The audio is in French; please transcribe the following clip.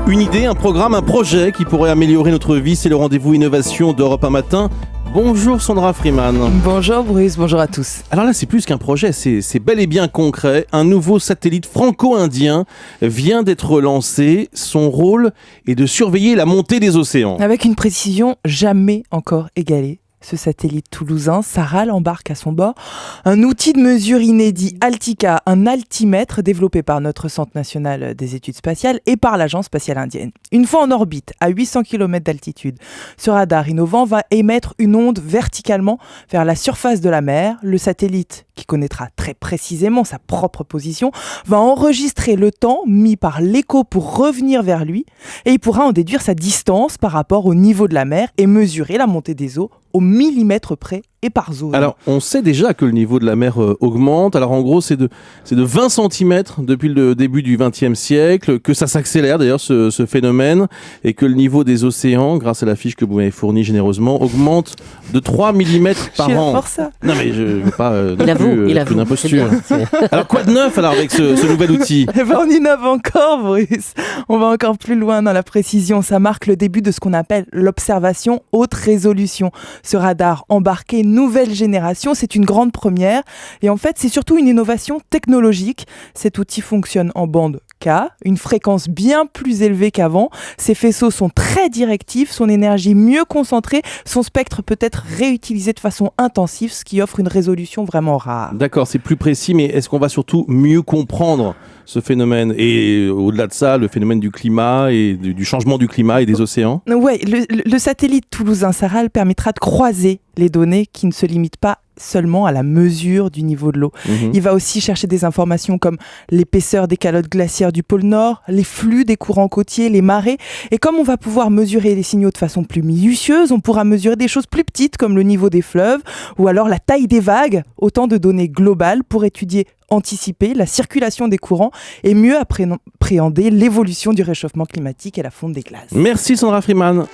Une idée, un programme, un projet qui pourrait améliorer notre vie, c'est le rendez-vous innovation d'Europe 1 Matin. Bonjour Sandra Freeman. Bonjour Bruce, bonjour à tous. Alors là, c'est plus qu'un projet, c'est bel et bien concret. Un nouveau satellite franco-indien vient d'être lancé. Son rôle est de surveiller la montée des océans. Avec une précision jamais encore égalée. Ce satellite toulousain, Saral, embarque à son bord un outil de mesure inédit, Altika, un altimètre développé par notre Centre national des études spatiales et par l'Agence spatiale indienne. Une fois en orbite, à 800 km d'altitude, ce radar innovant va émettre une onde verticalement vers la surface de la mer. Le satellite, qui connaîtra très précisément sa propre position, va enregistrer le temps mis par l'écho pour revenir vers lui et il pourra en déduire sa distance par rapport au niveau de la mer et mesurer la montée des eaux au millimètre près et par zone. Alors, on sait déjà que le niveau de la mer augmente. Alors, en gros, c'est de 20 cm depuis le début du XXe siècle, que ça s'accélère d'ailleurs, ce phénomène, et que le niveau des océans, grâce à la fiche que vous m'avez fournie généreusement, augmente de 3 mm par an. Pour ça. Non, mais je ne veux pas il avoue, une imposture. Alors, quoi de neuf alors avec ce nouvel outil ? Eh ben, on innove encore, Bruce. On va encore plus loin dans la précision. Ça marque le début de ce qu'on appelle l'observation haute résolution. Ce radar embarqué nouvelle génération, c'est une grande première. Et en fait, c'est surtout une innovation technologique. Cet outil fonctionne en bande K, une fréquence bien plus élevée qu'avant. Ses faisceaux sont très directifs, son énergie mieux concentrée, son spectre peut être réutilisé de façon intensive, ce qui offre une résolution vraiment rare. D'accord, c'est plus précis, mais est-ce qu'on va surtout mieux comprendre ce phénomène et au-delà de ça, le phénomène du climat et du changement du climat et des océans ? Ouais, le satellite toulousain Saral permettra de croiser les données qui ne se limitent pas seulement à la mesure du niveau de l'eau. Il va aussi chercher des informations comme l'épaisseur des calottes glaciaires du pôle Nord, les flux des courants côtiers, les marées. Et comme on va pouvoir mesurer les signaux de façon plus minutieuse, on pourra mesurer des choses plus petites comme le niveau des fleuves ou alors la taille des vagues. Autant de données globales pour anticiper la circulation des courants et mieux appréhender l'évolution du réchauffement climatique et la fonte des glaces. Merci Sandra Freeman.